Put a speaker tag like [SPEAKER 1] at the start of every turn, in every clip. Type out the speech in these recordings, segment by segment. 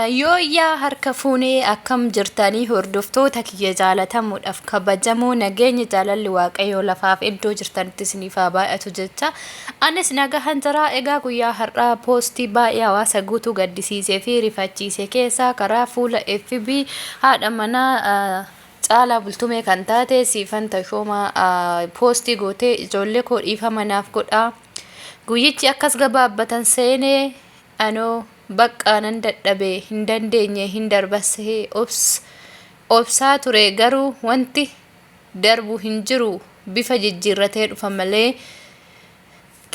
[SPEAKER 1] Hayyoyaa harka fuunee akkam jirtanii hordoftoota kiyya jaalatamuudhaaf kabajamoo nageenya jaalalli waaqayyoo lafaaf iddoo jirtanitti isiniif haa baay'atu jecha anis nagahan jira. Egaa guyyaa har'aa poostii baay'ee hawaasa guutuu gaddisiisee fi rifachiisee keessaa karaa fuula FB haadha manaa Caalaa Bultumee kan taate siifan tashoomaa poostii gootee ijoollee koo dhiifama naaf godhaa. Guyyichi akkas gabaabbatan seenee anoo baqqaanan dadhabee hin dandeenye hin darbasee obsaa ture garuu wanti darbu hin jiru bifa jijjiirratee dhufa malee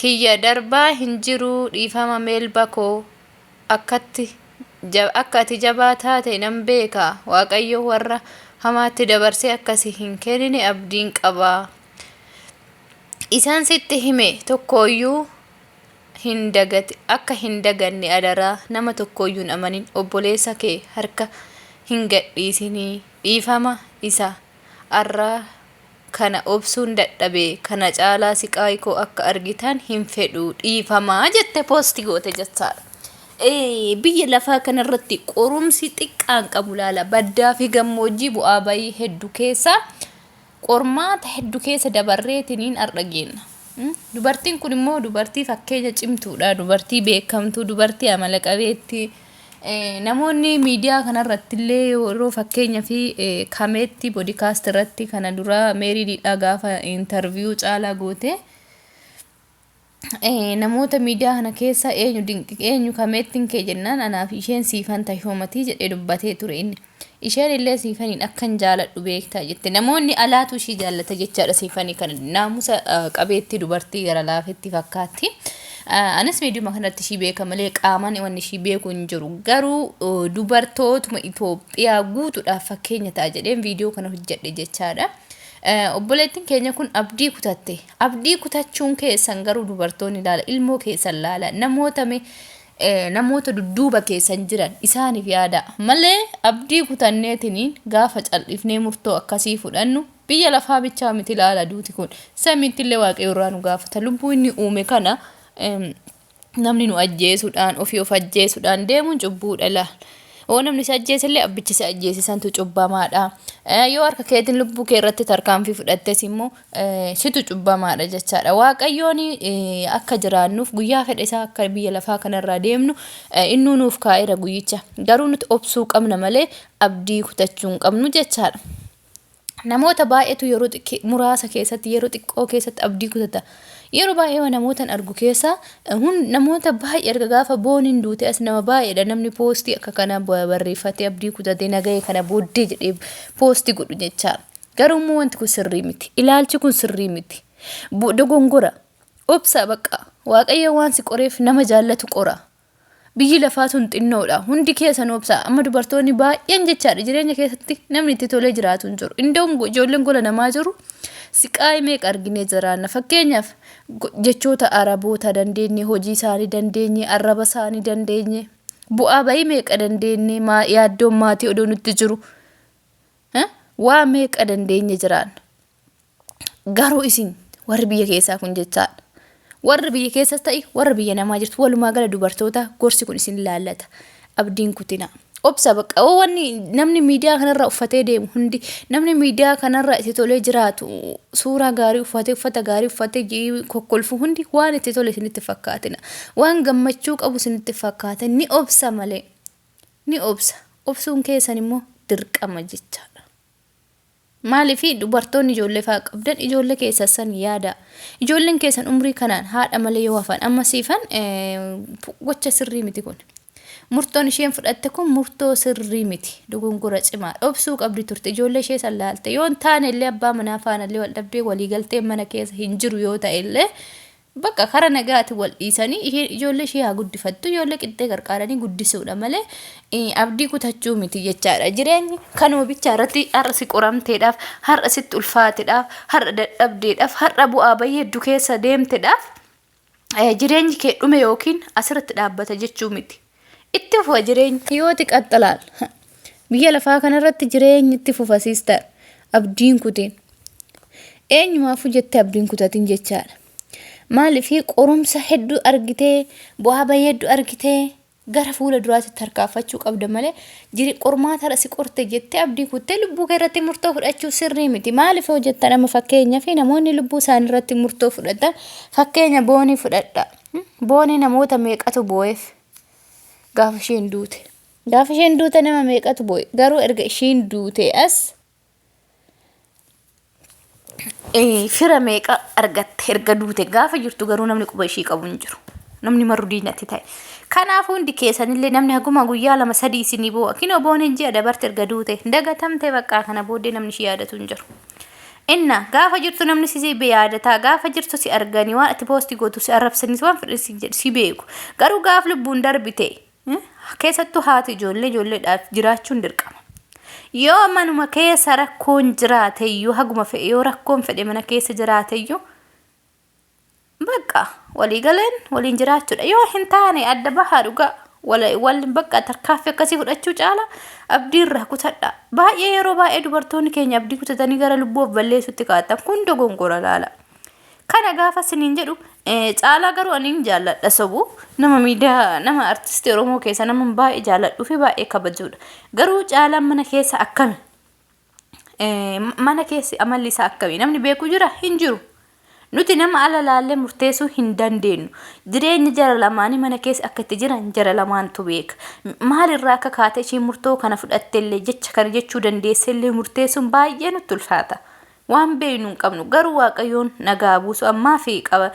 [SPEAKER 1] kiyya darbaa hin jiru dhiifama meelba koo akka ati jabaa taate nan beeka. Waaqayyo warra hamaatti dabarsee akkasii hin kennine abdiin qaba. Isaan sitti hime tokkoyyuu akka hin daganne adaraa nama tokkoyyuun amanin obboleessa kee harka hin gadhiisinii dhiifama isa arraa kana obsuun dadhabee kana caalaa siqaay koo akka argitan hin fedhu dhiifamaa jette poostii goote jechaadha. Biyya lafaa kanarratti qorumsi xiqqaan qabu laala baddaa fi gammoojjii bu'aa bayii hedduu keessa qormaata hedduu keessa dabarreetiniin argina. Dubartiin kun immoo dubartii fakkeenya cimtuudha, dubartii beekamtuu, dubartii amala qabeettii. Namoonni miidiyaa kanarratti illee yeroo fakkeenya fi kameetti boodikaast irratti kana dura meeriidhaa gaafa intarviyuu Caalaa goote namoota miidiyaa kana keessa eenyu kameettiin kee jennaan anaaf isheen siifan tashoomatii jedhee dubbatee ture inni. Isheen illee siifaniin akkan jaaladhu beektaa jette. Namoonni alaatu ishii jaallata jechaadha siifanii kana naamusa qabeetti dubartii gara laafetti fakkaatti. Anis miidiyuma kanatti ishii beeka malee qaamaan wanni ishii beeku hin jiru. Garuu dubartootuma Itoophiyaa guutuudhaaf fakkeenya ta'a jedheen viidiyoo kana hojjedhe jechaadha. Obboleettiin keenya kun abdii kutatte. Abdii kutachuun keessan garuu dubartoonni ilaala, ilmoo keessan laala, namoota dudduuba keessan jiran isaaniif yaada malee abdii kutanneetiniin gaafa cal'ifnee murtoo akkasii fudhannu biyya lafaa bichaa miti ilaala duuti kun samiitti illee waaqayyo irraa nu gaafata. Lubbuu inni uume kana namni nu ajjeesuudhaan ofii of ajjeesuudhaan deemuun cubbuudha laal. Namni isa ajjeesillee abbichi isa ajjeesisantu cubbamaadha. Yoo harka keetiin lubbuu kee irratti tarkaanfii fudhattes immoo situ cubbamaadha jechaadha. Waaqayyoon akka jiraannuuf guyyaa fedha isaa akka biyya lafaa kanarraa deemnu innuu nuuf kaa'eera guyyicha. Garuu nuti obsuu qabna malee abdii kutachuu hin qabnu jechaadha. Namoota baay'eetu yeroo muraasa keessatti yeroo xiqqoo keessatti abdii kutata. Yeroo baay'ee namootan argu keessa namoota baay'ee erga gaafa booniin duute as nama baay'eedha namni poostii akka kana barreeffatee abdii kutatee nagahee kana booddee jedhee poostii godhu jechaadha. Garuu immoo wanti kun sirrii miti. Ilaalchi kun sirrii miti. Dogongora. Obsa baqa. Waaqayyo waan si qoreef nama jaallatu qora. Biyyi lafaa sun xinnoodha. Hundi keessan obsa. Amma dubartoonni baay'een jechaadha jireenya keessatti namni itti tolee jiraatu hin jiru. Indoon ijoolleen gola namaa jiru. Siqaay meeqa arginee jiraanna. Fakkeenyaaf jechoota araboota dandeenye, hojii isaanii dandeenye, arraba isaanii dandeenye, bu'aa bayii meeqa dandeenye, yaaddoon maatii odoo nutti jiru. Waa meeqa dandeenye jiraanna. Garuu isin warri biyya keessaa kun jechaadha. Warri biyya keessas ta'e warri biyya namaa jirtu walumaa gala dubartoota gorsi kun isin laallata. Abdiin kutina. Obsa baqa wanni namni miidiyaa kanarra uffatee deemu hundi namni miidiyaa kanarra itti tolee jiraatu suuraa gaarii uffatee uffata gaarii uffatee kokkolfu hundi waan itti tole isinitti fakkaatina. Waan gammachuu qabu isinitti fakkaata ni obsa malee ni obsa. Obsuun keessan immoo dirqama jechaadha. Maaliifi dubartoonni ijoollee fa'aa qabdan ijoollee keessan yaada. Ijoolleen keessan umrii kanaan haadha malee yoo hafan amma siifan gocha sirrii miti kun. Murtoon isheen fudhatte kun murtoo sirrii miti. Dogongora cimaa obsuu qabdi turte ijoollee ishee san laalte. Yoo hin taane illee abbaa manaa faana illee wal dhabdee walii galtee mana keessa hin jiru yoo ta'e illee bakka kara nagaati wal dhiisanii ijoollee ishee haa guddifattu ijoollee qixxee gargaaranii guddisuudha malee abdii kutachuu miti jechaadha. Jireenyi kanuma bichaa irratti har'a si qoramteedhaaf, har'a sitti ulfaateedhaaf, har'a dadhabdeedhaaf, har'a bu'aa bayii hedduu keessa deemteedhaaf jireenyi kee dhume yookiin asirratti dhaabbata jechuu miti. Itti fufa jireenyi yoo xiqqaxxalaal biyya lafaa kanarratti jireenyi itti fufasiistaa abdiin kuteen eenyumaafuu jettee abdiin kutatiin jechaadha. Maaliif qorumsa hedduu argitee bu'aa bayii hedduu argitee gara fuula duraatti tarkaanfachuu qabda malee jiri qormaata rasi qorte jettee abdii kuttee lubbuu kee irratti murtoo fudhachuu sirrii miti. Maaliif hojjetta nama fakkeenya fi namoonni lubbuu isaanii irratti murtoo fudhatan fakkeenya boonii fudhadha. Boonii namoota meeqatu boo'eef gaafa isheen duute. Gaafa isheen duute nama meeqatu boo'e garuu erga isheen duute as fira meeqa argatte erga duute gaafa jirtu garuu namni quba ishii qabu hin jiru. Namni marru diinatti ta'e. Kanaafuu hundi keessanillee namni haguma guyyaa 2-3 isinii boo'a. Kinoo booneen ji'a dabarte erga duute dagatamte bakka kana booddee namni shi yaadatu hin jiru. Inna gaafa jirtu namni si yaadataa gaafa jirtu si arganii waan ati posti gootu si arrabsanii waan fedhan si beeku. Garuu gaaf lubbuun darbite keessattuu haati ijoolleedhaaf jiraachuun dirqama. Yoo manuma keessa rakkoon jiraate iyyuu haguma fe'e yoo rakkoon fedhe mana keessa jiraate iyyuu bakka walii galeen waliin jiraachuudha. Yoo hin taane adda bahaa dhugaa wal bakka tarkaanfii akkasii fudhachuu caala abdii irraa kutadha. Baay'ee yeroo baay'ee dubartoonni keenya abdii kutatanii gara lubbuu of balleessuutti kaa'atan kun dogongora laala. Kana gaafa siniin jedhu Caalaa garuu ani jaalladha sobu nama miidiyaa nama artistii Oromoo keessa nama baay'ee jaalladhu fi baay'ee kabajuudha. Garuu Caalaan mana keessa akkami mana keessa amalli isaa akkami namni beeku jira hin jiru. Nuti nama ala laallee murteessuu hin dandeenyu. Jireenya jara lamaanii mana keessa akka itti jiran jara lamaantu beeka. Maalirraa akka kaatee ishee murtoo kana fudhattellee jecha kana jechuu dandeessellee murteessuun baay'ee nutti ulfaata. Waan beeynu hin qabnu garuu Waaqayyoon nagaa buusu ammaa fi qaba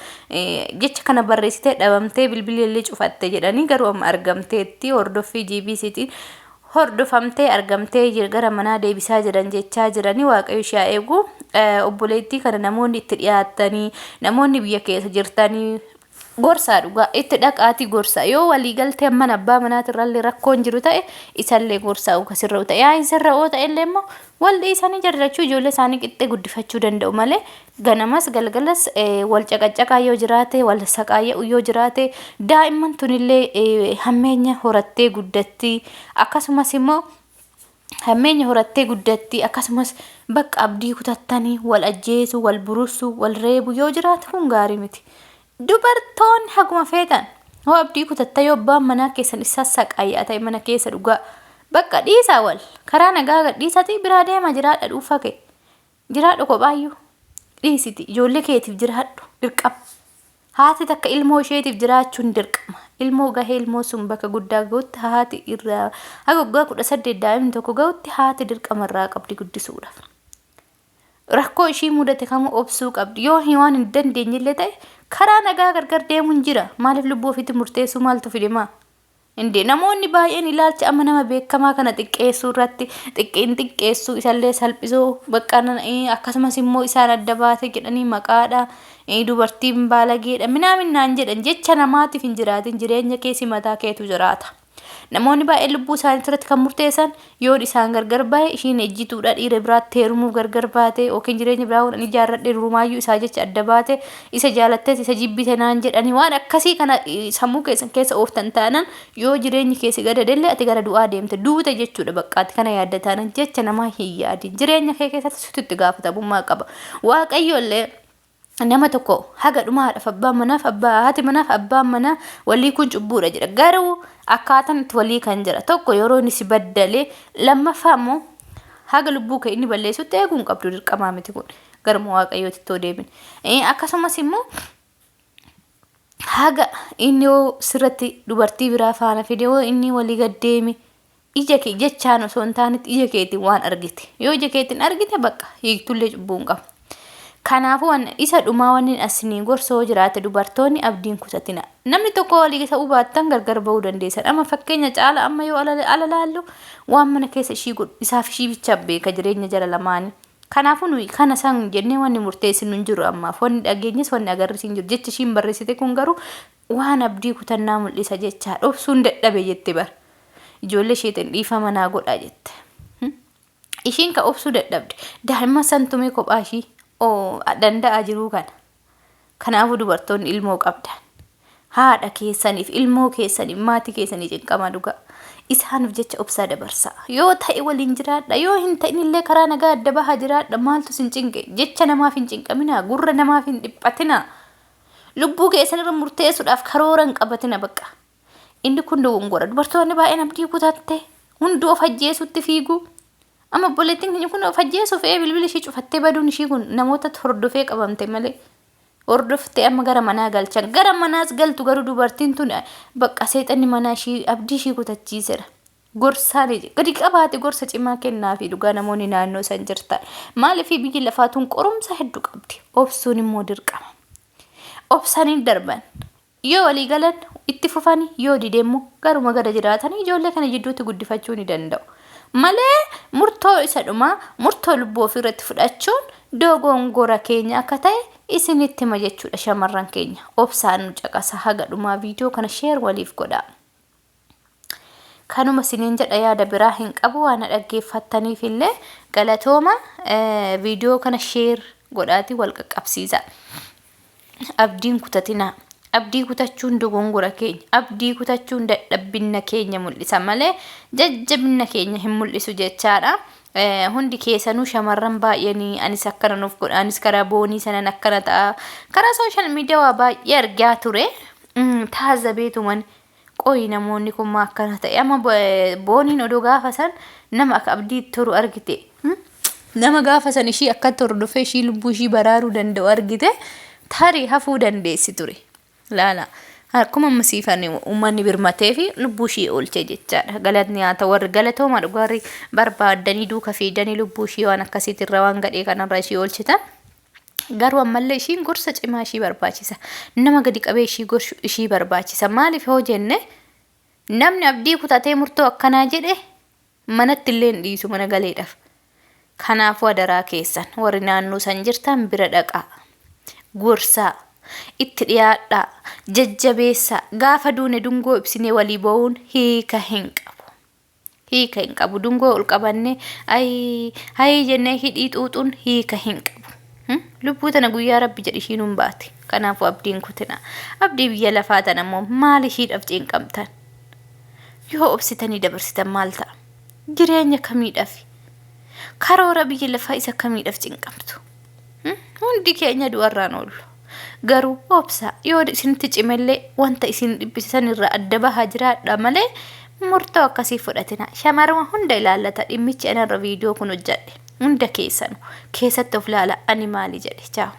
[SPEAKER 1] jecha kana barreessitee dhabamtee bilbileellee cufatte jedhanii garuu amma argamteetti hordoffii GBCtiin hordofamtee argamtee gara manaa deebisaa jiran jechaa jiranii Waaqayyo ishee eegu. Obboleettii kana namoonni itti dhiyaatanii namoonni biyya keessa jirtanii gorsaa dhugaa itti dhaqaatii gorsaa yoo walii galtee mana abbaa manaatirrallee rakkoon jiru ta'e isallee gorsaa ukasirra ta'e yaa isarra oo ta'ellee immoo waldi isaanii jarrachuu ijoollee isaanii qixxee guddifachuu danda'u malee ganamas galgalas wal caqacaqaa yoo jiraate wal saqaayyaa yoo jiraate daa'imman tunillee hammeenya horattee guddatti akkasumas immoo hammeenya horattee guddatti akkasumas bakka abdii kutattanii wal ajjeesu wal burusu wal reebu yoo jiraate kun gaarii miti. Dubartoonni haguma feetan hoo abdii kutatta yoo abbaan manaa keessan isa saqaayyaa ta'e mana keessa dhugaa bakka dhiisaa wal karaa nagaa gadhiisati biraa deema jiraadha dhuunfaa kee jiraadhu kophaayyuu dhiisiti ijoollee keetiif jiraadhu dirqama. Haati takka ilmoo isheetiif jiraachuun dirqama. Ilmoo gahee ilmoo sun bakka guddaa ga'utti haati irraa haga waggaa 18 daa'imni tokko ga'utti haati dirqama irraa qabdi guddisuudhaaf. Rakkoo ishii mudate kamuu obsuu qabdi. Yoo waan hin dandeenyellee ta'e karaa nagaa gargar deemuun jira. Maaliif lubbuu ofiitti murteessuu maaltu fidemaa? Indee namoonni baay'een ilaalcha amma nama beekamaa kana xiqqeessuu irratti xiqqeessuu isallee salphisuu bakka akkasumas immoo isaan adda baate jedhanii maqaadha dubartiin baalageedha minaaminaan jedhan jecha namaatiif hin jiraatin jireenya keessi mataa keetu jiraata. Namoonni baay'ee lubbuu isaanii irratti kan murteessan yoo isaan gargar bahe ishiin ejjituudha dhiira biraatti heerumuuf gargar baate yookiin jireenya biraa waan ijaarradhe rumaayyuu isaa jecha adda baate isa jaalattees isa jibbite naan jedhanii waan akkasii kana sammuu keessan keessa ooftan taanan yoo jireenyi keessi gadadellee ati gara du'aa deemte duute jechuudha bakkaatti kana yaaddataanan jecha namaa hin yaadin jireenya kee keessatti sitti gaafatamummaa qaba. Waaqayyoollee nama tokko haga dhumaadhaaf abbaan manaaf haati manaaf abbaan manaa walii kun cubbuudha jedha. Garuu akkaataan itti walii kan jira tokko yeroo inni si baddalee lammaffaa immoo haga lubbuu kee inni balleessutti eeguun qabdu dirqamaa miti kun garuma Waaqayyootti too deemin. Akkasumas immoo haga inni yoo sirratti dubartii biraa faana fide yoo inni walii gaddeemi ija kee jechaan osoo hin taanetti ija keetiin waan argite yoo ija keetiin argite bakka hiiktullee cubbuun qabu. Kanaafuu isa dhumaa wanni asiniin gorsoo jiraate dubartoonni abdiin kutatina. Namni tokko walii ta'uu baattan gargar bahuu dandeessan. Amma fakkeenya Caalaa amma yoo ala laallu waan mana keessa ishii godhu isaaf ishii bicha beeka jireenya jara lamaanii. Kanaafuu nuyi kana san jennee wanni murteessinu hin jiru ammaaf wanni dhageenyis wanni agarris hin jiru jecha ishiin barreessite kun garuu waan abdii kutannaa mul'isa jechaa dhobsuun dadhabe jette bara. Ijoollee isheetiin dhiifama naa godhaa jette. Ishiin ka obsuu dadhabde daa'imman santumee kophaa ishii danda'a jiruu kana. Kanaafuu dubartoonni ilmoo qabdan. Haadha keessaniif ilmoo keessaniif maatii keessanii cinqama dhugaa. Isaaniif jecha obsaa dabarsaa. Yoo ta'e waliin jiraadha yoo hin ta'inillee karaa nagaa adda bahaa jiraadha maaltu sin cinqe jecha namaaf hin cinqaminaa gurra namaaf hin dhiphatinaa. Lubbuu keessanirra murteessuudhaaf karoora hin qabatina bakka. inni kun dogongora dubartoonni baay'een abdii kutatte hunduu of ajjeesutti fiigu amma boleettiin keenya kun of ajjeesuuf bilbila ishee cufattee baduun ishii kun namoota hordofee qabamte malee hordoftee amma gara manaa galchan gara manaas galtu garuu dubartiin tun bakka seexanni manaa ishii abdii ishii kutachiiseera gorsaan gadi qabaate gorsa cimaa kennaa fi dhugaa namoonni naannoo san jirtan maaliif biyyi lafaatuun qorumsa hedduu qabdi obsuun immoo dirqama obsaniin darban yoo walii galan itti fufanii yoo dideemmoo garuma gara jiraatanii ijoollee kana jidduutti guddifachuu ni danda'u malee murtoo isa dhumaa murtoo lubbuu ofii irratti fudhachuun dogongora keenya akka ta'e isinitti hima jechuudha shamarran keenya obsaan nu caqasa haga dhumaa viidiyoo kana sheer waliif godhaa kanuma siniin jedha yaada biraa hin qabu waan dhaggeeffattaniif illee galatooma viidiyoo kana sheer godhaati wal qaqqabsiisa abdiin kutatina abdii kutachuun dogongora keenya abdii kutachuun dadhabbina keenya mul'isa malee jajjabina keenya hin mul'isu jechaadha hundi keessanuu shamarran baay'anii anis akkana nuuf godha anis karaa boonii sanan akkana ta'a karaa social media waa baay'ee argaa ture taazabeetuman qoyi namoonni kun maa akkana ta'e amma booniin odoo gaafa san nama akka abdii toru argite nama gaafa san ishii akka hordofee ishii lubbuu ishii baraaruu danda'u argite tarii hafuu dandeessi ture laala akkuma masiifan uummanni birmatee fi lubbuu ishii oolchee jechaadha galatni haa ta'u warri galatooma dhugaarri barbaadanii duuka fiidanii lubbuu ishii waan akkasiitirra waan gadhee kanarra ishii oolchitan garuu ammallee ishiin gorsa cimaa ishii barbaachisa nama gadi qabee ishii gorshu ishii barbaachisa maaliif hoo jenne namni abdii kutatee murtoo akkanaa jedhe manatti illee hin dhiisu mana galeedhaaf kanaafuu adaraa keessan warri naannoo san jirtan bira dhaqaa gorsaa itti dhiyaadhaa jajjabeessaa gaafa duune dungoo ibsinee walii ba'uun hiika hin qabu dungoo ol qabannee ayi jennee hidhii xuuxuun hiika hin qabu lubbuu tana guyyaa rabbi jedhi ishiin hin baate kanaafuu abdiin kutina abdii biyya lafaa tana immoo maal ishiidhaaf cinqamtan yoo obsitanii dabarsitan maal ta'a jireenya kamiidhaaf karoora biyya lafaa isa kamiidhaaf cinqamtu hundi keenya du'arraan oollu garuu obsa yoo isinitti cimellee wanta isin dhibbisisan irraa adda bahaa jiraadha malee murtoo akkasii fudhatina shamarruma hunda ilaallata dhimmichi anarra viidiyoo kun hojjadhe hunda keessatti of laala ani maali jedhe ciao